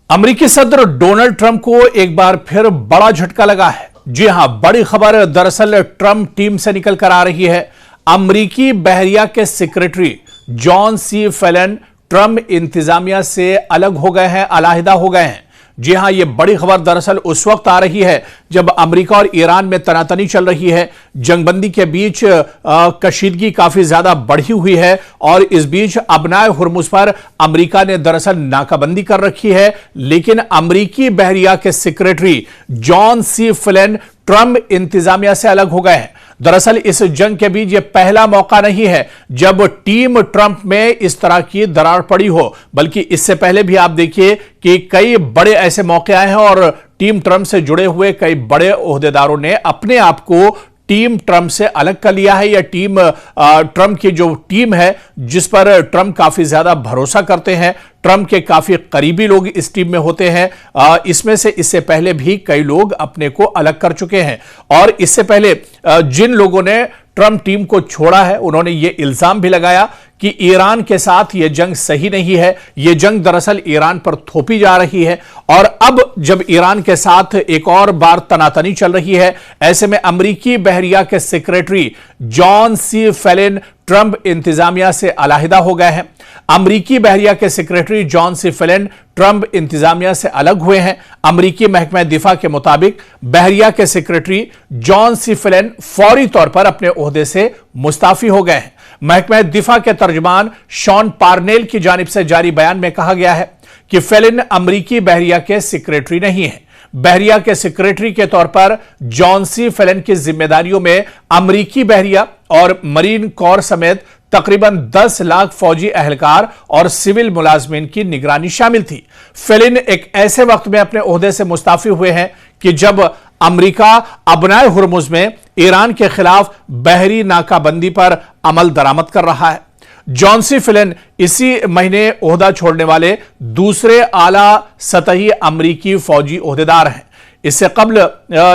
अमेरिकी सदर Donald Trump को एक बार फिर बड़ा झटका लगा है। जी हां, बड़ी खबर दरअसल ट्रंप टीम से निकल कर आ रही है। अमेरिकी बहरिया के secretary John C Phelan Trump इंतजामिया से अलग हो गए हैं, अलहदा हो गए हैं। जी हां, यह बड़ी खबर दरअसल उस वक्त आ रही है जब अमेरिका और ईरान में तनातनी चल रही है। जंगबंदी के बीच कशीदगी काफी ज्यादा बढ़ी हुई है और इस बीच अबनाए हुर्मुज पर अमेरिका ने दरअसल नाकाबंदी कर रखी है। लेकिन अमेरिकी बहरिया के secretary John C Phelan Trump इंतजामिया से अलग हो गए हैं। दरअसल इस जंग के बीच यह पहला मौका नहीं है जब टीम ट्रंप में इस तरह की दरार पड़ी हो, बल्कि इससे पहले भी आप देखिए कि कई बड़े ऐसे मौके आए हैं और टीम ट्रंप से जुड़े हुए कई बड़े ओहदेदारों ने अपने आप को टीम ट्रंप से अलग कर लिया है। या टीम ट्रंप की जो टीम है जिस पर ट्रंप काफी ज्यादा भरोसा करते हैं, ट्रंप के काफी करीबी लोग इस टीम में होते हैं, इसमें से इससे पहले भी कई लोग अपने को अलग कर चुके हैं। और इससे पहले जिन लोगों ने ट्रंप टीम को छोड़ा है उन्होंने यह इल्जाम भी लगाया कि ईरान के साथ यह जंग सही नहीं है, यह जंग दरअसल ईरान पर थोपी जा रही है। और अब जब ईरान के साथ एक और बार तनातनी चल रही है, ऐसे में अमेरिकी बहरिया के secretary John C Phelan Trump इंतजामिया से अलहदा हो गए हैं। अमेरिकी बहरिया के secretary John C Phelan Trump इंतजामिया से अलग हुए हैं। अमेरिकी महकमा दिफा के मुताबिक बहरिया के सेक्रेटरी जॉन सी फेलन फौरी तौर पर अपने ओहदे से मुस्ताफी हो गए हैं। महकमा दिफा के तर्जमान शॉन पार्नेल की जानिब से जारी बयान में कहा गया है कि फेलन अमेरिकी बहरिया के सेक्रेटरी नहीं है। बहरिया के सेक्रेटरी के तौर पर जॉन सी फेलन की जिम्मेदारियों में अमेरिकी बहरिया और मरीन कोर समेत तकरीबन 10 लाख फौजी एहलकार और सिविल मुलाजमीन की निगरानी शामिल थी। फेलिन एक ऐसे वक्त में अपने ओहदे से मुस्ताफी हुए हैं कि जब अमेरिका अबनाए हुर्मुज में ईरान के खिलाफ बहरी नाकाबंदी पर अमल दरामद कर रहा है। जॉन सी फेलन इसी महीने ओहदा छोड़ने वाले दूसरे आला सतही अमेरिकी फौजी ओहदेदार हैं। इससे कबल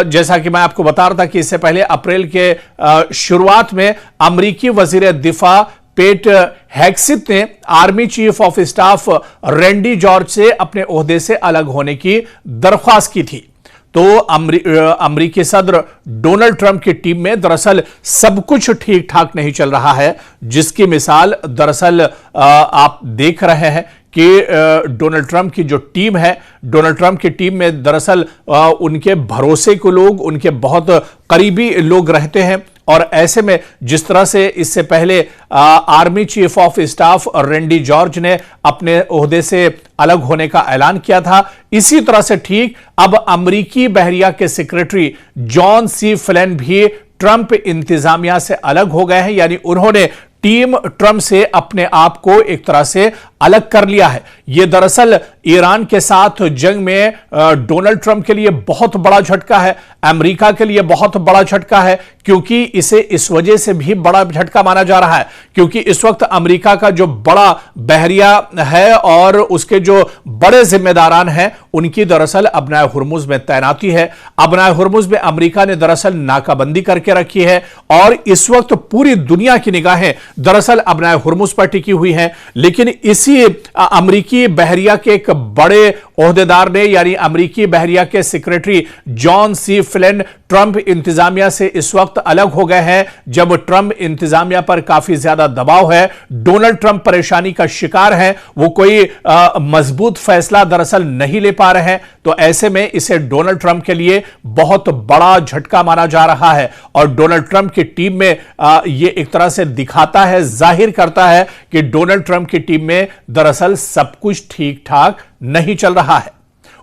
जैसा कि मैं आपको बता रहा था कि इससे पहले अप्रैल के शुरुआत में अमेरिकी वजीर दिफा पेट हेग्सेथ ने army chief of staff Randy George से अपने ओहदे से अलग होने की दरख्वास्त की थी। तो अमेरिकी सदर डोनाल्ड ट्रंप की टीम में दरअसल सब कुछ ठीक ठाक नहीं चल रहा है, जिसकी मिसाल दरअसल आप देख रहे हैं कि डोनाल्ड ट्रंप की जो टीम है, डोनाल्ड ट्रंप की टीम में दरअसल उनके भरोसे के लोग, उनके बहुत करीबी लोग रहते हैं। और ऐसे में जिस तरह से इससे पहले army chief of staff Randy George ने अपने ओहदे से अलग होने का ऐलान किया था, इसी तरह से ठीक अब अमेरिकी बहरिया के सेक्रेटरी जॉन सी फेलन भी ट्रंप इंतजामिया से अलग हो गए हैं। यानी उन्होंने टीम ट्रंप से अपने आप को एक तरह से अलग कर लिया है। यह दरअसल ईरान के साथ जंग में डोनाल्ड ट्रंप के लिए बहुत बड़ा झटका है, अमेरिका के लिए बहुत बड़ा झटका है, क्योंकि इसे इस वजह से भी बड़ा झटका माना जा रहा है क्योंकि इस वक्त अमेरिका का जो बड़ा बहरिया है और उसके जो बड़े जिम्मेदारान हैं उनकी दरअसल अबनाए हुर्मुज में तैनाती है। अबनाए हुर्मुज में अमेरिका ने दरअसल नाकाबंदी करके रखी है और इस वक्त पूरी दुनिया की निगाहें दरअसल अबनाए हुर्मुज पर टिकी हुई हैं। लेकिन इसी अमेरिकी बहरिया के एक बड़े ओहदेदार ने, यानी अमेरिकी बहरिया के secretary John C Phelan Trump इंतजामिया से इस वक्त अलग हो गए हैं जब ट्रंप इंतजामिया पर काफी ज्यादा दबाव है। डोनाल्ड ट्रंप परेशानी का शिकार हैं, वो कोई मजबूत फैसला दरअसल नहीं ले पा रहे हैं। तो ऐसे में इसे डोनाल्ड ट्रंप के लिए बहुत बड़ा झटका माना जा रहा है और डोनाल्ड ट्रंप की टीम में यह एक तरह से दिखाता है, जाहिर करता है कि डोनाल्ड ट्रंप की टीम में दरअसल सब कुछ ठीक ठाक नहीं चल रहा है।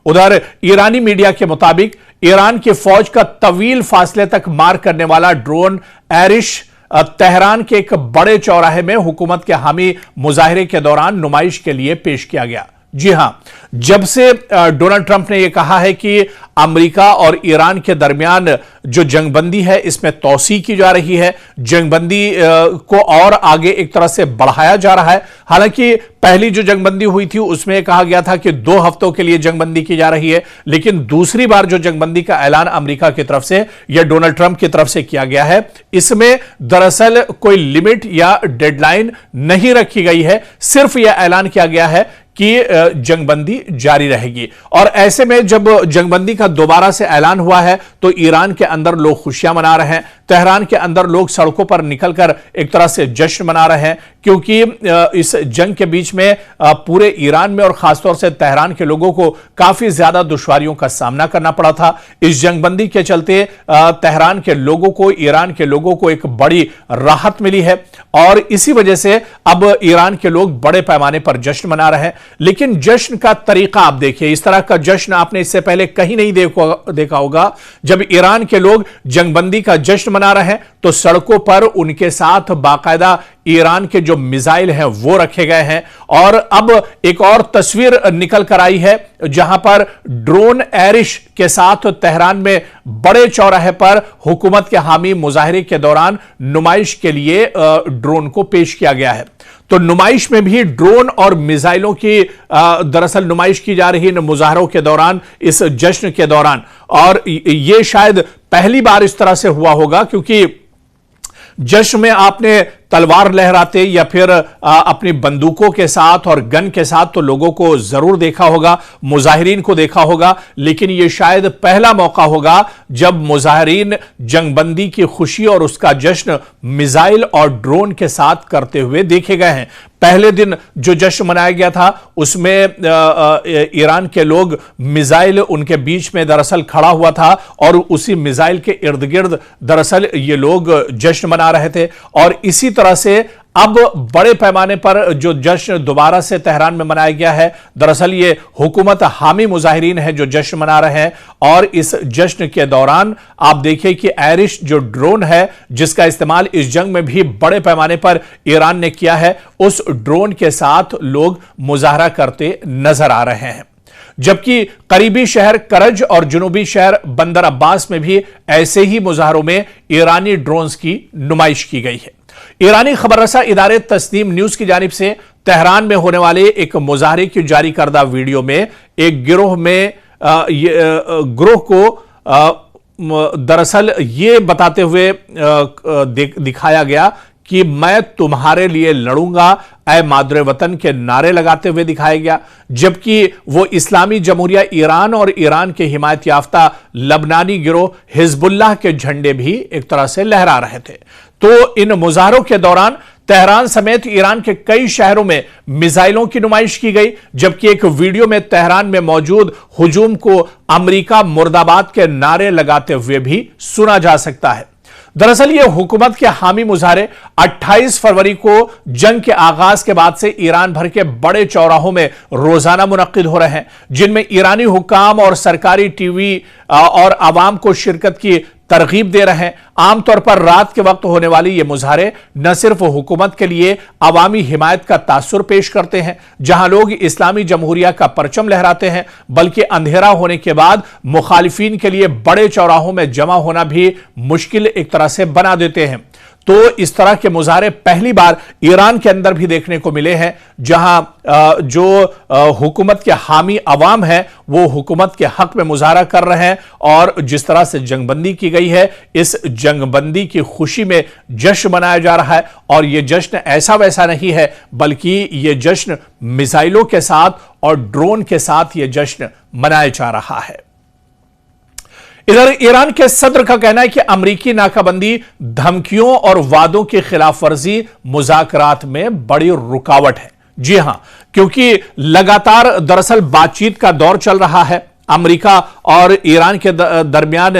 उधर ईरानी मीडिया के मुताबिक ईरान की फौज का तवील फासले तक मार करने वाला ड्रोन एरिश तेहरान के एक बड़े चौराहे में हुकूमत के हामी मुजाहिरे के दौरान नुमाइश के लिए पेश किया गया। जी हां, जब से डोनाल्ड ट्रंप ने यह कहा है कि अमेरिका और ईरान के दरमियान जो जंगबंदी है इसमें तौसी की जा रही है, जंगबंदी को और आगे एक तरह से बढ़ाया जा रहा है। हालांकि पहली जो जंगबंदी हुई थी उसमें कहा गया था कि 2 हफ्तों के लिए जंगबंदी की जा रही है, लेकिन दूसरी बार जो जंगबंदी का ऐलान अमेरिका की तरफ से या डोनाल्ड ट्रंप की तरफ से किया गया है, इसमें दरअसल कोई लिमिट या डेडलाइन नहीं रखी गई है। सिर्फ यह ऐलान किया गया है कि जंगबंदी जारी रहेगी। और ऐसे में जब जंगबंदी का दोबारा से ऐलान हुआ है तो ईरान के अंदर लोग खुशियां मना रहे हैं, तेहरान के अंदर लोग सड़कों पर निकलकर एक तरह से जश्न मना रहे हैं, क्योंकि इस जंग के बीच में पूरे ईरान में और खासतौर से तेहरान के लोगों को काफी ज्यादा दुश्वारियों का सामना करना पड़ा था। इस जंगबंदी के चलते तेहरान के लोगों को, ईरान के लोगों को एक बड़ी राहत मिली है और इसी वजह से अब ईरान के लोग बड़े पैमाने पर जश्न मना रहे हैं। लेकिन जश्न का तरीका आप देखिए, इस तरह का जश्न आपने इससे पहले कहीं नहीं देखा होगा। जब ईरान के लोग जंगबंदी का जश्न मना रहे हैं तो सड़कों पर उनके साथ बाकायदा ईरान के जो मिसाइल हैं वो रखे गए हैं। और अब एक और तस्वीर निकल कर आई है जहां पर ड्रोन एरिश के साथ तेहरान में बड़े चौराहे पर हुकूमत के हामी मुजाहरे के दौरान नुमाइश के लिए ड्रोन को पेश किया गया है। तो नुमाइश में भी ड्रोन और मिसाइलों की दरअसल नुमाइश की जा रही है इन मुजाहरों के दौरान, इस जश्न के दौरान। और यह शायद पहली बार इस तरह से हुआ होगा, क्योंकि जश्न में आपने तलवार लहराते या फिर अपनी बंदूकों के साथ और गन के साथ तो लोगों को जरूर देखा होगा, मुजाहिरीन को देखा होगा, लेकिन यह शायद पहला मौका होगा जब मुजाहिरीन जंगबंदी की खुशी और उसका जश्न मिसाइल और ड्रोन के साथ करते हुए देखे गए हैं। पहले दिन जो जश्न मनाया गया था उसमें ईरान के लोग, मिसाइल उनके बीच में दरअसल खड़ा हुआ था और उसी मिसाइल के इर्द गिर्द दरअसल ये लोग जश्न मना रहे थे। और इसी तरह से अब बड़े पैमाने पर जो जश्न दोबारा से तेहरान में मनाया गया है, दरअसल ये हुकूमत हामी मुजाहिरीन है जो जश्न मना रहे हैं। और इस जश्न के दौरान आप देखिए कि एरिश जो ड्रोन है जिसका इस्तेमाल इस जंग में भी बड़े पैमाने पर ईरान ने किया है, उस ड्रोन के साथ लोग मुजाहरा करते नजर आ रहे हैं। जबकि करीबी शहर करज और जुनूबी शहर बंदर अब्बास में भी ऐसे ही मुजाहरों में ईरानी ड्रोन्स की नुमाइश की गई है। ईरानी खबररसा इदारे तस्नीम न्यूज की जानिब से तेहरान में होने वाले एक मुजाहरे की जारी करदा वीडियो में एक गिरोह को दरअसल ये बताते हुए दिखाया गया कि मैं तुम्हारे लिए लड़ूंगा ऐ मादरे वतन के नारे लगाते हुए दिखाया गया, जबकि वो इस्लामी जमहूरिया ईरान और ईरान के हिमायत याफ्ता लबनानी गिरोह हिजबुल्लाह के झंडे भी एक तरह से लहरा रहे थे। तो इन मुजाहरों के दौरान तेहरान समेत ईरान के कई शहरों में मिसाइलों की नुमाइश की गई, जबकि एक वीडियो में तेहरान में मौजूद हुजूम को अमेरिका मुर्दाबाद के नारे लगाते हुए भी सुना जा सकता है। दरअसल यह हुकूमत के हामी मुजाहरे 28 फरवरी को जंग के आगाज के बाद से ईरान भर के बड़े चौराहों में रोजाना मुनक्किद हो रहे हैं, जिनमें ईरानी हुक्काम और सरकारी टीवी और आवाम को शिरकत की तरगीब दे रहे हैं। आमतौर पर रात के वक्त होने वाली ये मुजाहरे न सिर्फ हुकूमत के लिए अवामी हिमायत का तासुर पेश करते हैं, जहां लोग इस्लामी जमहूरिया का परचम लहराते हैं, बल्कि अंधेरा होने के बाद मुखालिफिन के लिए बड़े चौराहों में जमा होना भी मुश्किल एक तरह से बना देते हैं। तो इस तरह के मुजाहरे पहली बार ईरान के अंदर भी देखने को मिले हैं, जहां जो हुकूमत के हामी अवाम है वो हुकूमत के हक में मुजाहरा कर रहे हैं। और जिस तरह से जंगबंदी की गई है, इस जंगबंदी की खुशी में जश्न मनाया जा रहा है। और यह जश्न ऐसा वैसा नहीं है, बल्कि यह जश्न मिसाइलों के साथ और ड्रोन के साथ यह जश्न मनाया जा रहा है। इधर ईरान के सदर का कहना है कि अमेरिकी नाकाबंदी धमकियों और वादों की खिलाफ वर्जी मुज़ाकरात में बड़ी रुकावट है। जी हां, क्योंकि लगातार दरअसल बातचीत का दौर चल रहा है। अमेरिका और ईरान के दरमियान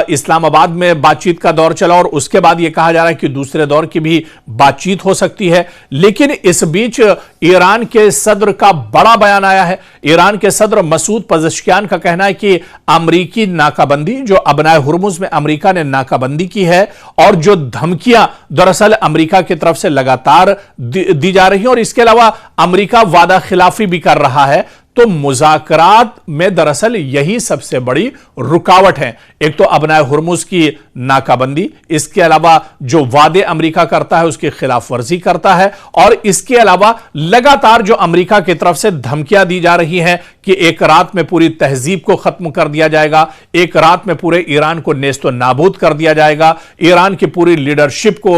इस्लामाबाद में बातचीत का दौर चला और उसके बाद यह कहा जा रहा है कि दूसरे दौर की भी बातचीत हो सकती है। लेकिन इस बीच ईरान के सदर का बड़ा बयान आया है। ईरान के सदर मसूद पज़ेश्कियान का कहना है कि अमेरिकी नाकाबंदी, जो अबनाए हुर्मुज में अमेरिका ने नाकाबंदी की है और जो धमकियां दरअसल अमेरिका की तरफ से लगातार दी जा रही हैं, और इसके अलावा अमेरिका वादा खिलाफी भी कर रहा है, तो मुज़ाकरात में दरअसल यही सबसे बड़ी रुकावट है। एक तो अबनाए हुर्मुज की नाकाबंदी, इसके अलावा जो वादे अमेरिका करता है उसकी खिलाफ वर्जी करता है, और इसके अलावा लगातार जो अमेरिका की तरफ से धमकियां दी जा रही हैं कि एक रात में पूरी तहजीब को खत्म कर दिया जाएगा, एक रात में पूरे ईरान को नेस्तो नाबूद कर दिया जाएगा, ईरान की पूरी लीडरशिप को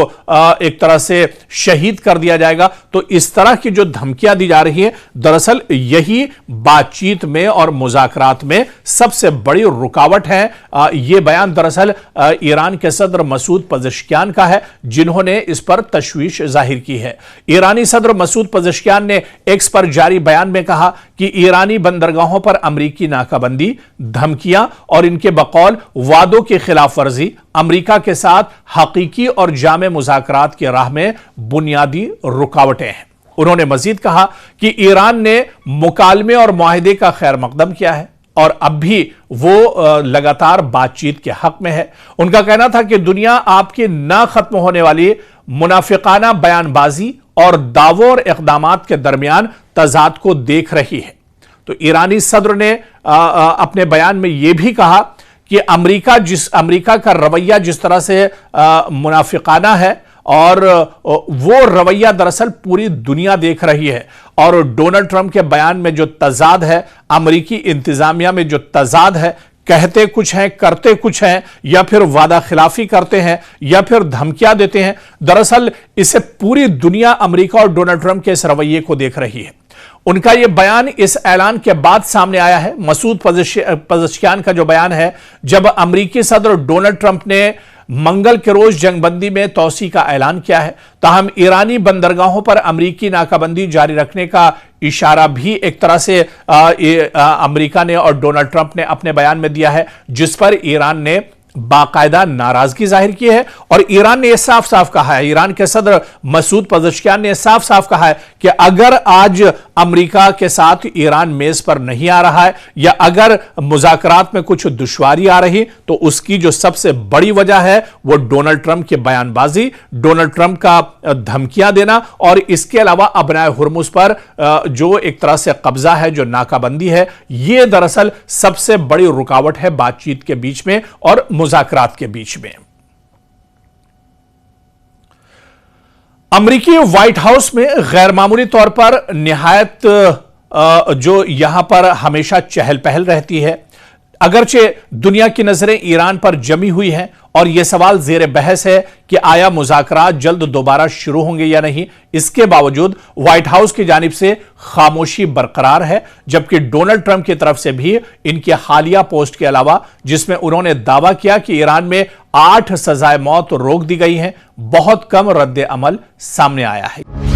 एक तरह से शहीद कर दिया जाएगा। तो इस तरह की जो धमकियां दी जा रही है, दरअसल यही बातचीत में और मुज़ाकरात में सबसे बड़ी रुकावट है। यह बयान दरअसल ईरान के सदर मसूद पज़ेश्कियान का है, जिन्होंने इस पर तशवीश जाहिर की है। ईरानी सदर मसूद पज़ेश्कियान ने एक्स पर जारी बयान में कहा कि ईरानी बंदरगाहों पर अमरीकी नाकाबंदी, धमकियां और इनके बकौल वादों की खिलाफ वर्जी अमरीका के साथ हकीकी और जामे मुज़ाकरात की राह में बुनियादी रुकावटें हैं। उन्होंने मजीद कहा कि ईरान ने मुकालमे और मुआहिदे का खैर मकदम किया है और अब भी वो लगातार बातचीत के हक में है। उनका कहना था कि दुनिया आपकी ना खत्म होने वाली मुनाफिकाना बयानबाजी और दावों और इक़दामात के दरमियान तजाद को देख रही है। तो ईरानी सदर ने अपने बयान में यह भी कहा कि अमरीका का रवैया जिस तरह से मुनाफिकाना है और वो रवैया दरअसल पूरी दुनिया देख रही है, और डोनाल्ड ट्रंप के बयान में जो तजाद है, अमरीकी इंतजामिया में जो तजाद है, कहते कुछ हैं करते कुछ हैं, या फिर वादा खिलाफी करते हैं या फिर धमकियां देते हैं, दरअसल इसे पूरी दुनिया अमेरिका और डोनाल्ड ट्रंप के इस रवैये को देख रही है। उनका यह बयान इस ऐलान के बाद सामने आया है। मसूद पज़ेश्कियान का जो बयान है, जब अमेरिकी सदर डोनाल्ड ट्रंप ने मंगल के रोज जंगबंदी में तौसी का ऐलान किया है, ताहम ईरानी बंदरगाहों पर अमरीकी नाकाबंदी जारी रखने का इशारा भी एक तरह से अमेरिका ने और डोनाल्ड ट्रंप ने अपने बयान में दिया है, जिस पर ईरान ने बाकायदा नाराजगी जाहिर की है। और ईरान ने यह साफ साफ कहा है, ईरान के सदर मसूद पज़ेश्कियान ने साफ साफ कहा है कि अगर आज अमेरिका के साथ ईरान मेज पर नहीं आ रहा है या अगर मुज़ाकरात में कुछ दुश्वारी आ रही, तो उसकी जो सबसे बड़ी वजह है वो डोनाल्ड ट्रंप की बयानबाजी, डोनाल्ड ट्रंप का धमकियां देना, और इसके अलावा अबनाए हुर्मुज पर जो एक तरह से कब्जा है, जो नाकाबंदी है, यह दरअसल सबसे बड़ी रुकावट है बातचीत के बीच में और मुज़ाकरात के बीच में। अमेरिकी व्हाइट हाउस में गैर मामूली तौर पर निहायत जो यहां पर हमेशा चहल पहल रहती है। अगरचे दुनिया की नजरें ईरान पर जमी हुई हैं और यह सवाल जेर बहस है कि आया मुज़ाकरात जल्द दोबारा शुरू होंगे या नहीं, इसके बावजूद व्हाइट हाउस की जानिब से खामोशी बरकरार है। जबकि डोनाल्ड ट्रंप की तरफ से भी इनकी हालिया पोस्ट के अलावा, जिसमें उन्होंने दावा किया कि ईरान में 8 सजाए मौत रोक दी गई हैं, बहुत कम रद्द अमल सामने आया है।